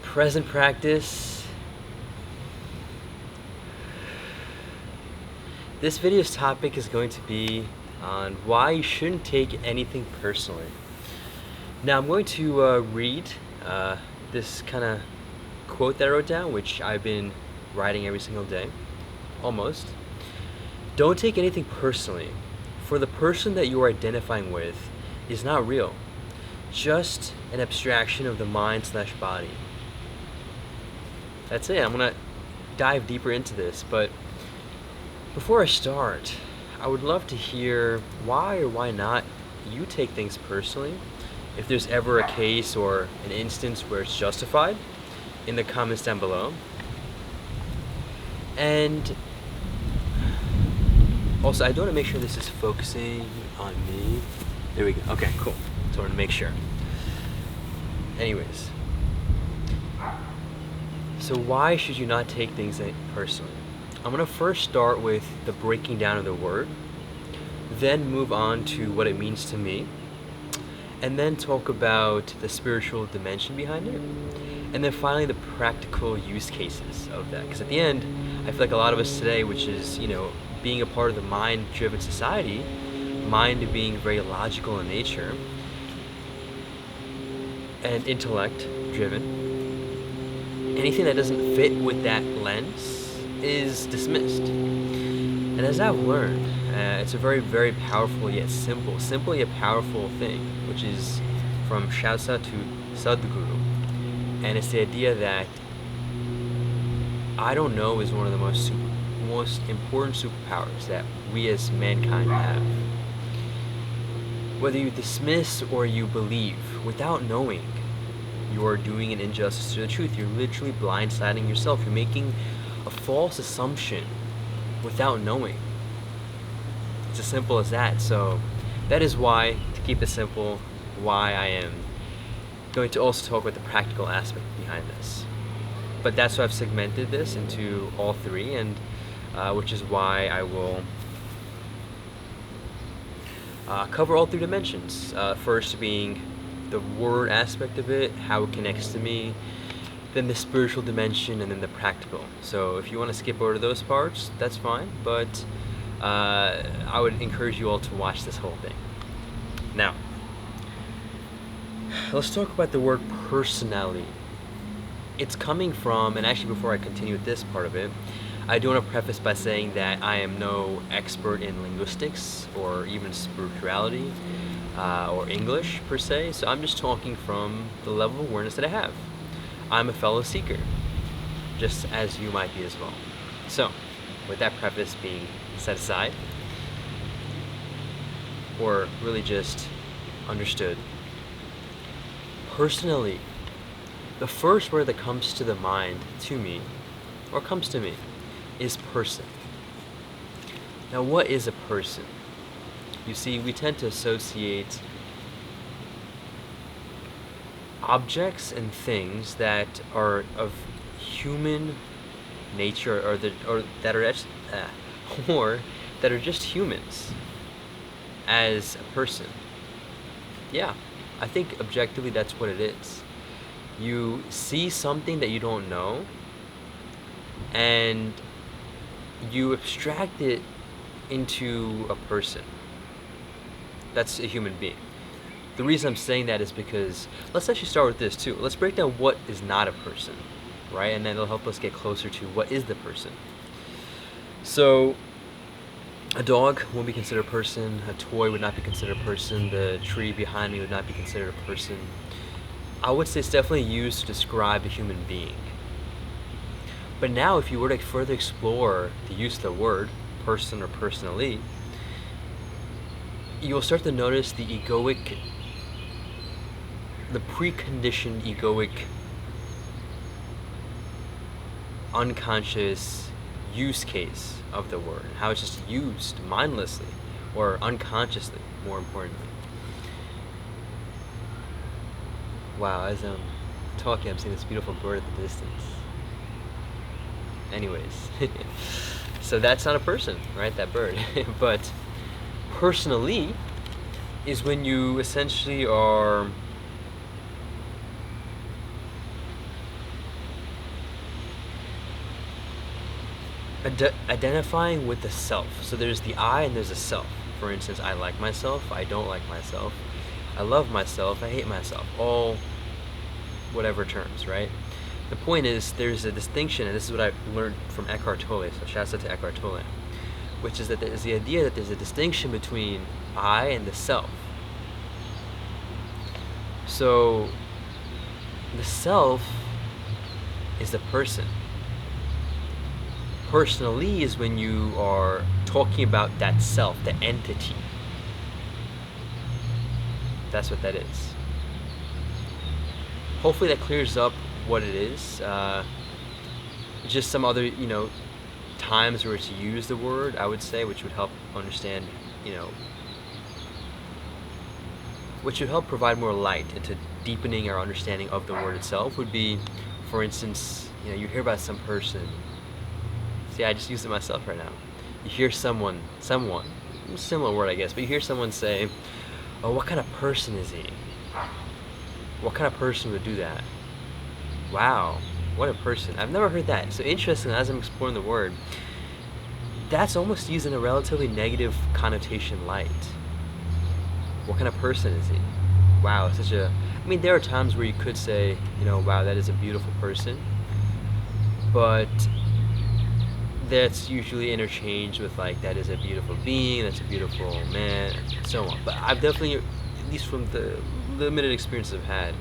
present practice. This video's topic is going to be on why you shouldn't take anything personally. Now I'm going to read this kind of quote that I wrote down, which I've been writing every single day, almost. Don't take anything personally, for the person that you are identifying with is not real, just an abstraction of the mind/body. That's it. I'm gonna dive deeper into this, but before I start, I would love to hear why or why not you take things personally. If there's ever a case or an instance where it's justified, in the comments down below. And also, I do want to make sure this is focusing on me. There we go. Okay, cool. So I want to make sure. Anyways, so why should you not take things personally? I'm going to first start with the breaking down of the word, then move on to what it means to me, and then talk about the spiritual dimension behind it, and then finally the practical use cases of that. Because at the end, I feel like a lot of us today, which is, being a part of the mind-driven society, mind being very logical in nature, and intellect-driven, anything that doesn't fit with that lens is dismissed. And as I've learned, it's a very, very powerful yet simple yet powerful thing, which is from Shausa to Sadhguru. And it's the idea that I don't know is one of the most important superpowers that we as mankind have. Whether you dismiss or you believe, without knowing, you are doing an injustice to the truth. You're literally blindsiding yourself. You're making a false assumption without knowing. It's as simple as that. So that is why, to keep it simple, why I am going to also talk about the practical aspect behind this. But that's why I've segmented this into all three, and which is why I will cover all three dimensions. First being the word aspect of it, how it connects to me, then the spiritual dimension, and then the practical. So if you want to skip over those parts, that's fine, but I would encourage you all to watch this whole thing. Now, let's talk about the word personality. It's coming from, and actually before I continue with this part of it, I do want to preface by saying that I am no expert in linguistics or even spirituality or English per se, so I'm just talking from the level of awareness that I have. I'm a fellow seeker, just as you might be as well. So, with that preface being set aside, or really just understood, personally, the first word that comes to the mind to me, or comes to me, is person. Now, what is a person? You see, we tend to associate objects and things that are of human nature, or that are just humans, as a person. Yeah, I think objectively that's what it is. You see something that you don't know, and you abstract it into a person. That's a human being. The reason I'm saying that is because, let's actually start with this too. Let's break down what is not a person, right? And then it'll help us get closer to what is the person. So, a dog won't be considered a person, a toy would not be considered a person, the tree behind me would not be considered a person. I would say it's definitely used to describe a human being. But now, if you were to further explore the use of the word person or personally, you'll start to notice the preconditioned egoic, unconscious use case of the word, and how it's just used mindlessly or unconsciously, more importantly. Wow, as I'm talking, I'm seeing this beautiful bird at the distance. Anyways, so that's not a person, right? That bird. But personally is when you essentially are identifying with the self. So there's the I and there's a self. For instance, I like myself, I don't like myself, I love myself, I hate myself, all whatever terms, right? The point is, there's a distinction, and this is what I learned from Eckhart Tolle, so shouts out to Eckhart Tolle, which is that there's the idea that there's a distinction between I and the self. So the self is the person. Personally is when you are talking about that self, the entity. That's what that is. Hopefully that clears up what it is. Just some other, times where it's used the word, I would say, which would help understand, which would help provide more light into deepening our understanding of the word itself would be, for instance, you hear about some person. See, I just used it myself right now. You hear someone, similar word I guess, but you hear someone say, oh, what kind of person is he? What kind of person would do that? Wow, what a person. I've never heard that. So interesting, as I'm exploring the word, that's almost used in a relatively negative connotation light. What kind of person is he? Wow, there are times where you could say, wow, that is a beautiful person, but that's usually interchanged with that is a beautiful being, that's a beautiful man, and so on. But I've definitely, at least from the limited experiences I've had,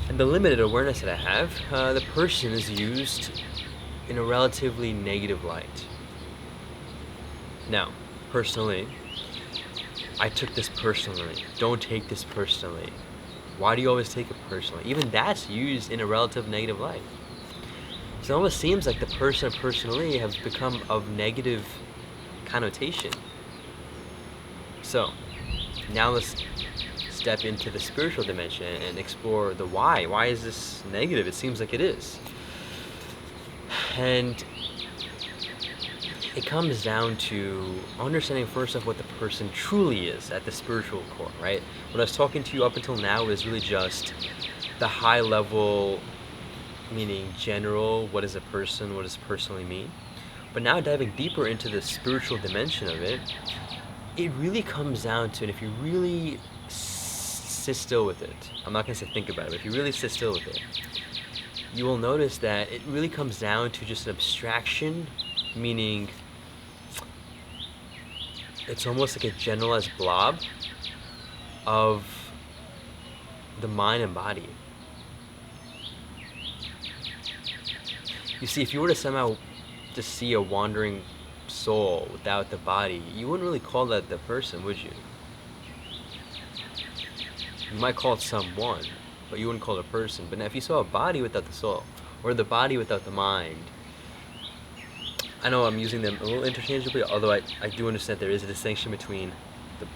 and the limited awareness that I have, the person is used in a relatively negative light. Now, personally, I took this personally. Don't take this personally. Why do you always take it personally? Even that's used in a relative negative light. So it almost seems like the person personally has become of negative connotation. So, now let's step into the spiritual dimension and explore the why. Why is this negative? It seems like it is. And it comes down to understanding first off what the person truly is at the spiritual core, right? What I was talking to you up until now is really just the high level, meaning general, what is a person, what does personally mean? But now diving deeper into the spiritual dimension of it, it really comes down to, and if you really sit still with it, I'm not going to say think about it, but if you really sit still with it, you will notice that it really comes down to just an abstraction, meaning it's almost like a generalized blob of the mind and body. You see, if you were to somehow just see a wandering soul without the body, you wouldn't really call that the person, would you? You might call it someone, but you wouldn't call it a person. But now if you saw a body without the soul, or the body without the mind, I know I'm using them a little interchangeably, although I do understand there is a distinction between the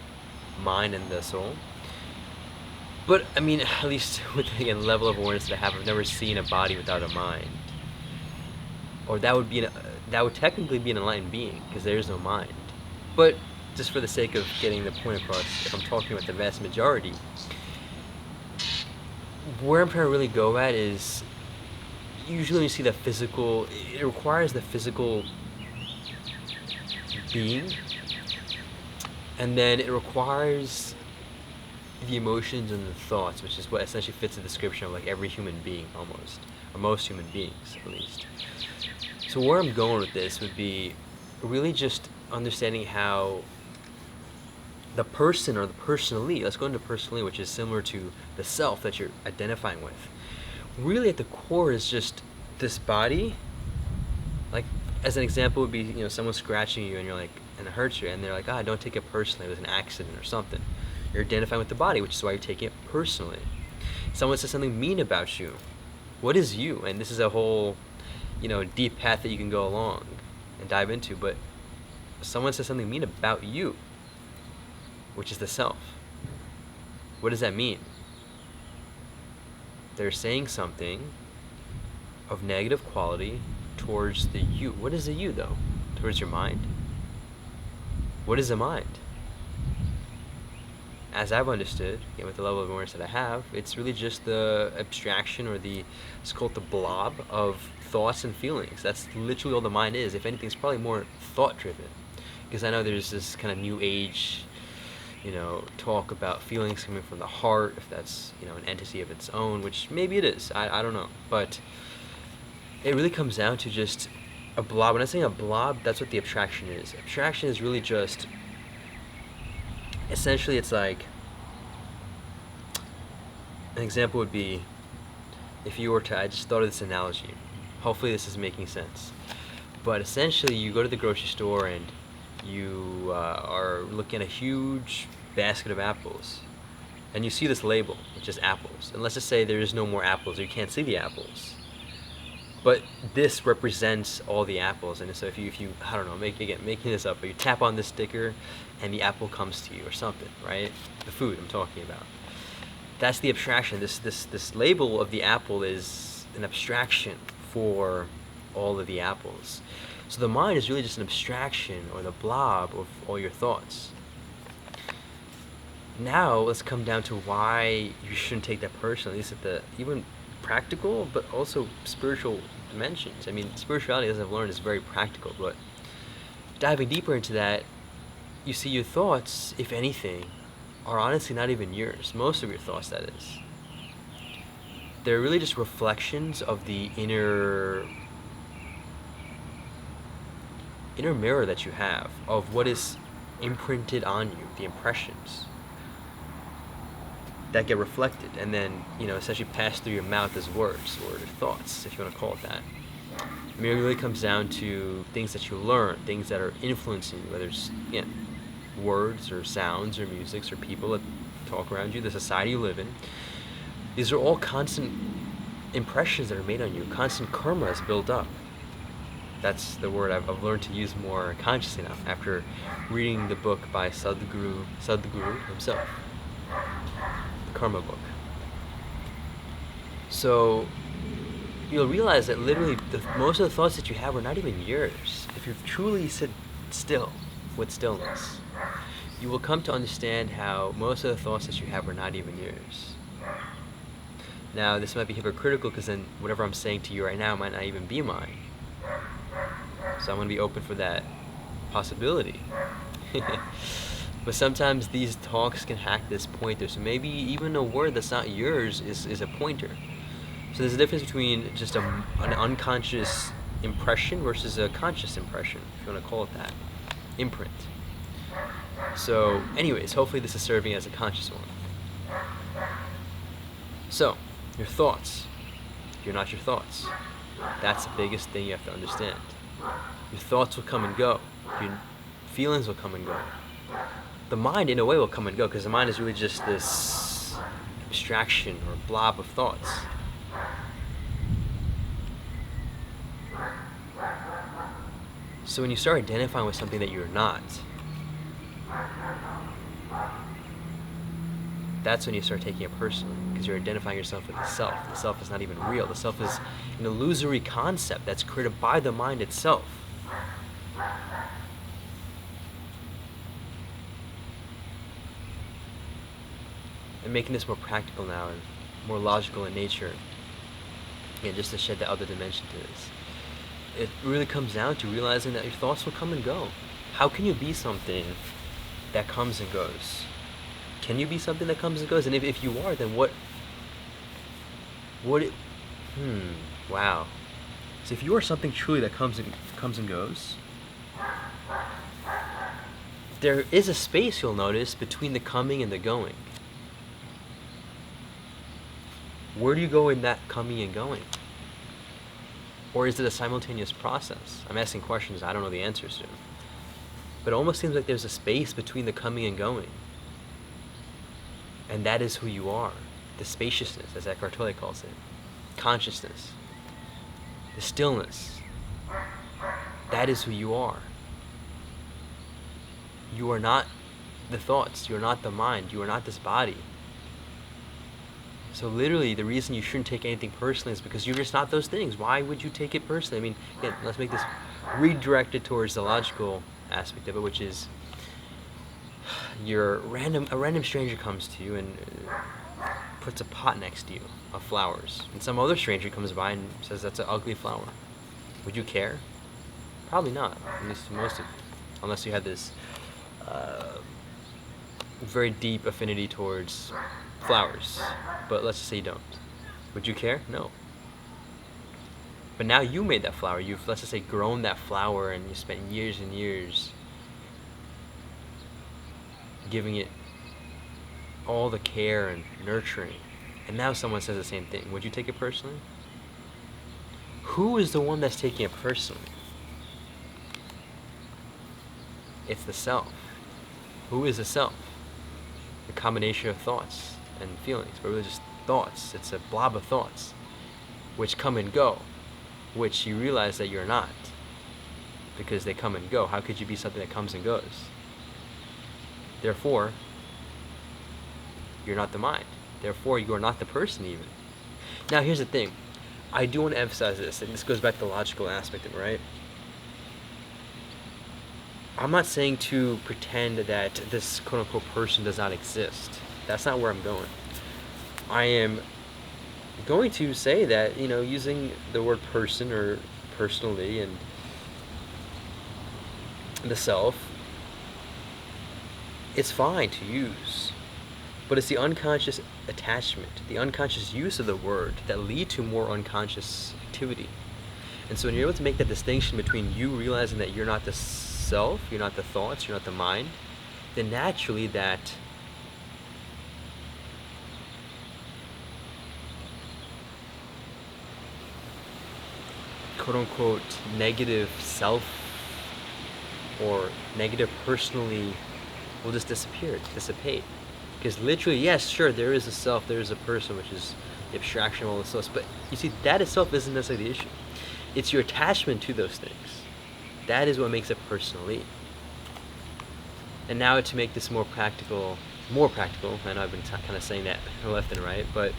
mind and the soul. But, at least with the level of awareness that I have, I've never seen a body without a mind. Or that would technically be an enlightened being, because there is no mind. But, just for the sake of getting the point across, if I'm talking about the vast majority, where I'm trying to really go at is, usually when you see the physical, it requires the physical being, and then it requires the emotions and the thoughts, which is what essentially fits the description of every human being almost, or most human beings at least. So where I'm going with this would be really just understanding how the person or the personally, let's go into personally, which is similar to the self that you're identifying with, really at the core is just this body. As an example would be, someone scratching you and you're and it hurts you, and they're don't take it personally, it was an accident or something. You're identifying with the body, which is why you're taking it personally. Someone says something mean about you. What is you? And this is a whole, deep path that you can go along and dive into, but someone says something mean about you, which is the self. What does that mean? They're saying something of negative quality towards the you. What is the you, though? Towards your mind? What is the mind? as I've understood, again, with the level of awareness that I have, it's really just the abstraction, or it's called the blob of thoughts and feelings. That's literally all the mind is. If anything, it's probably more thought-driven. Because I know there's this kind of new age, talk about feelings coming from the heart, if that's, an entity of its own, which maybe it is. I don't know. But it really comes down to just a blob. When I say a blob, that's what the abstraction is. Abstraction is really just, essentially, it's like, an example would be, if you were to, I just thought of this analogy. Hopefully this is making sense. But essentially, you go to the grocery store and you are looking at a huge basket of apples. And you see this label, which is apples. And let's just say there is no more apples, or you can't see the apples. But this represents all the apples. And so if you I don't know, making this up, but you tap on this sticker and the apple comes to you or something, right? The food I'm talking about. That's the abstraction. This label of the apple is an abstraction for all of the apples. So the mind is really just an abstraction, or the blob of all your thoughts. Now let's come down to why you shouldn't take that personally, at least at the even practical but also spiritual dimensions. I mean, spirituality, as I've learned, is very practical, but diving deeper into that, you see your thoughts, if anything, are honestly not even yours. Most of your thoughts, that is. They're really just reflections of the inner mirror that you have, of what is imprinted on you, the impressions that get reflected and then, essentially pass through your mouth as words, or thoughts, if you want to call it that. I mean, it really comes down to things that you learn, things that are influencing you, whether it's, words or sounds or musics or people that talk around you, the society you live in. These are all constant impressions that are made on you, constant karma is built up. That's the word I've learned to use more consciously now, after reading the book by Sadhguru himself, the Karma book. So you'll realize that literally most of the thoughts that you have are not even yours. If you truly sit still with stillness, you will come to understand how most of the thoughts that you have are not even yours. Now, this might be hypocritical, because then whatever I'm saying to you right now might not even be mine. So I'm going to be open for that possibility. But sometimes these talks can hack this pointer. So maybe even a word that's not yours is a pointer. So there's a difference between just an unconscious impression versus a conscious impression, if you want to call it that. Imprint. So anyways, hopefully this is serving as a conscious one. So, your thoughts. You're not your thoughts. That's the biggest thing you have to understand. Your thoughts will come and go. Your feelings will come and go. The mind, in a way, will come and go, because the mind is really just this abstraction or blob of thoughts. So when you start identifying with something that you're not, that's when you start taking it personally, because you're identifying yourself with the self. The self is not even real. The self is an illusory concept that's created by the mind itself. And making this more practical now and more logical in nature, again, just to shed that other dimension to this, it really comes down to realizing that your thoughts will come and go. How can you be something that comes and goes? Can you be something that comes and goes? And if you are, then wow. So if you are something truly that comes and goes, there is a space, you'll notice, between the coming and the going. Where do you go in that coming and going? Or is it a simultaneous process? I'm asking questions I don't know the answers to. But it almost seems like there's a space between the coming and going. And that is who you are. The spaciousness, as Eckhart Tolle calls it. Consciousness. The stillness. That is who you are. You are not the thoughts. You are not the mind. You are not this body. So literally, the reason you shouldn't take anything personally is because you're just not those things. Why would you take it personally? I mean, again, let's make this redirected towards the logical aspect of it, which is, a random stranger comes to you and puts a pot next to you of flowers, and some other stranger comes by and says that's an ugly flower. Would you care? Probably not, at least to most of you, unless you had this very deep affinity towards flowers. But let's just say you don't. Would you care? No. But now you made that flower. You've, let's just say, grown that flower, and you spent years and years giving it all the care and nurturing. And now someone says the same thing. Would you take it personally? Who is the one that's taking it personally? It's the self. Who is the self? A combination of thoughts and feelings, but really just thoughts. It's a blob of thoughts which come and go, which you realize that you're not, because they come and go. How could you be something that comes and goes? Therefore, you're not the mind. Therefore, you are not the person even. Now, here's the thing. I do want to emphasize this, and this goes back to the logical aspect of it, right? I'm not saying to pretend that this quote-unquote person does not exist. That's not where I'm going. I am going to say that, using the word person or personally and the self, it's fine to use. But it's the unconscious attachment, the unconscious use of the word that lead to more unconscious activity. And so when you're able to make that distinction between you realizing that you're not the self, you're not the thoughts, you're not the mind, then naturally that quote-unquote negative self or negative personally will just dissipate. Because literally, yes, sure, there is a self, there is a person, which is the abstraction of all the selves, but you see, that itself isn't necessarily the issue. It's your attachment to those things. That is what makes it personally. And now to make this more practical, I know I've been kind of saying that left and right, but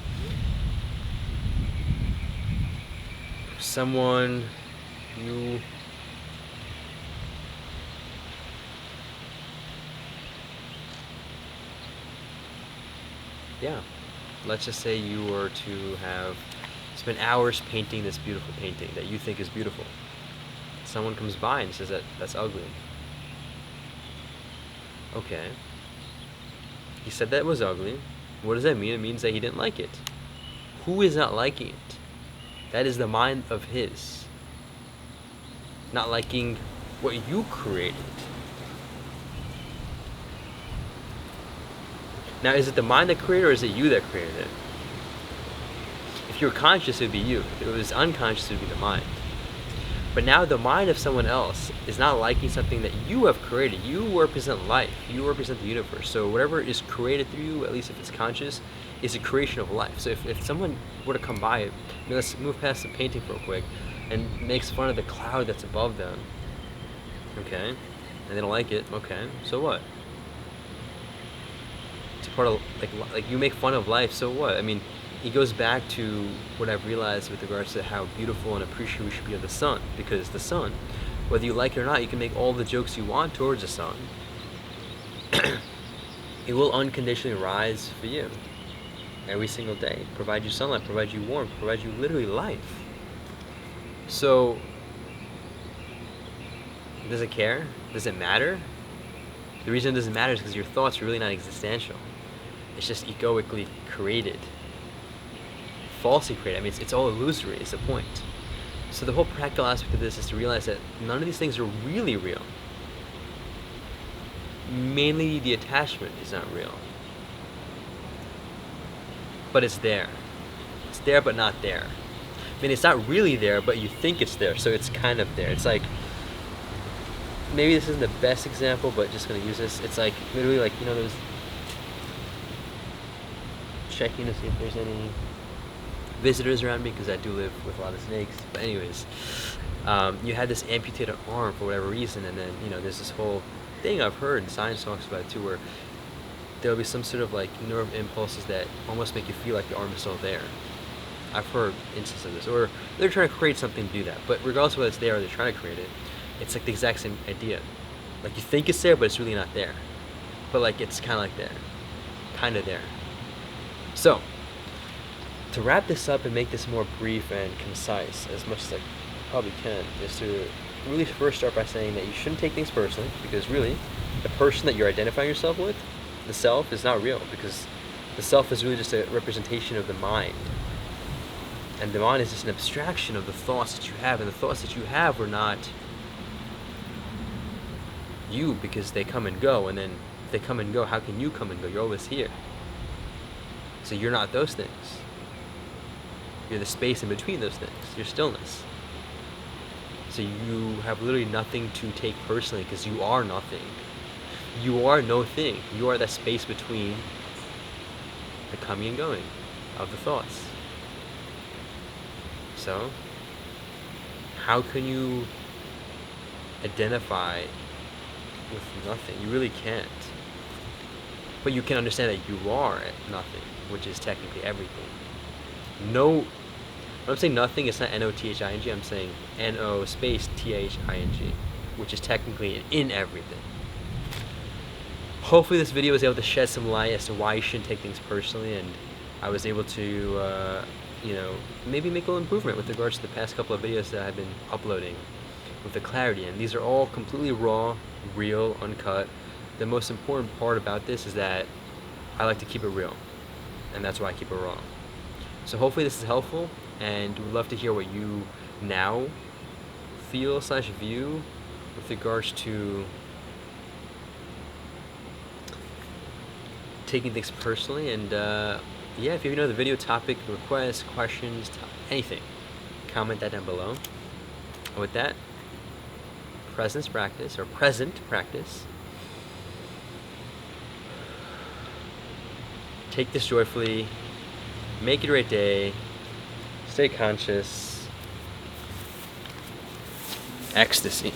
someone you let's just say you were to have spent hours painting this beautiful painting that you think is beautiful. Someone comes by and says that that's ugly. Okay. He said that it was ugly. What does that mean? It means that he didn't like it. Who is not liking it? That is the mind of his. Not liking what you created. Now, is it the mind that created it, or is it you that created it? If you were conscious, it would be you. If it was unconscious, it would be the mind. But now the mind of someone else is not liking something that you have created. You represent life. You represent the universe. So whatever is created through you, at least if it's conscious, is a creation of life. So if someone were to come by, let's move past the painting real quick, and makes fun of the cloud that's above them, okay, and they don't like it, okay, so what? It's a part of, like you make fun of life, so what? I mean, it goes back to what I've realized with regards to how beautiful and appreciative we should be of the sun, because the sun, whether you like it or not, you can make all the jokes you want towards the sun. It will unconditionally rise for you every single day, provide you sunlight, provide you warmth, provide you literally life. So, does it care? Does it matter? The reason it doesn't matter is because your thoughts are really not existential. It's just egoically created. Falsely created. I mean, it's all illusory, is the point. So the whole practical aspect of this is to realize that none of these things are really real. Mainly the attachment is not real. But it's there. It's there but not there. I mean, it's not really there, but you think it's there, so it's kind of there. It's like, maybe this isn't the best example, but just gonna use this. It's like, literally like, there's checking to see if there's any visitors around me, because I do live with a lot of snakes. But anyways, you had this amputated arm for whatever reason, and then, there's this whole thing I've heard, and science talks about it too, where there'll be some sort of like nerve impulses that almost make you feel like the arm is still there. I've heard instances of this, or they're trying to create something to do that. But regardless of whether it's there or they're trying to create it, it's like the exact same idea. Like you think it's there, but it's really not there. but like it's kind of like there, kind of there. So to wrap this up and make this more brief and concise as much as I probably can, is to really first start by saying that you shouldn't take things personally, because really the person that you're identifying yourself with, the self, is not real, because the self is really just a representation of the mind. And the mind is just an abstraction of the thoughts that you have, and the thoughts that you have are not you, because they come and go, and then if they come and go, how can you come and go? You're always here. So you're not those things. You're the space in between those things. You're stillness. So you have literally nothing to take personally, because you are nothing. You are no thing. You are that space between the coming and going of the thoughts. So, how can you identify with nothing? You really can't. But you can understand that you are nothing, which is technically everything. No, when I'm saying nothing, it's not N-O-T-H-I-N-G, I'm saying N-O space T-H-I-N-G, which is technically in everything. Hopefully this video was able to shed some light as to why you shouldn't take things personally, and I was able to maybe make a little improvement with regards to the past couple of videos that I've been uploading with the clarity. And these are all completely raw, real, uncut. The most important part about this is that I like to keep it real, and that's why I keep it raw. So hopefully this is helpful, and would love to hear what you now feel / view with regards to taking things personally. And yeah, if you have another video topic, requests, questions, anything, comment that down below. And with that, present practice. Take this joyfully. Make it a great day. Stay conscious. Ecstasy.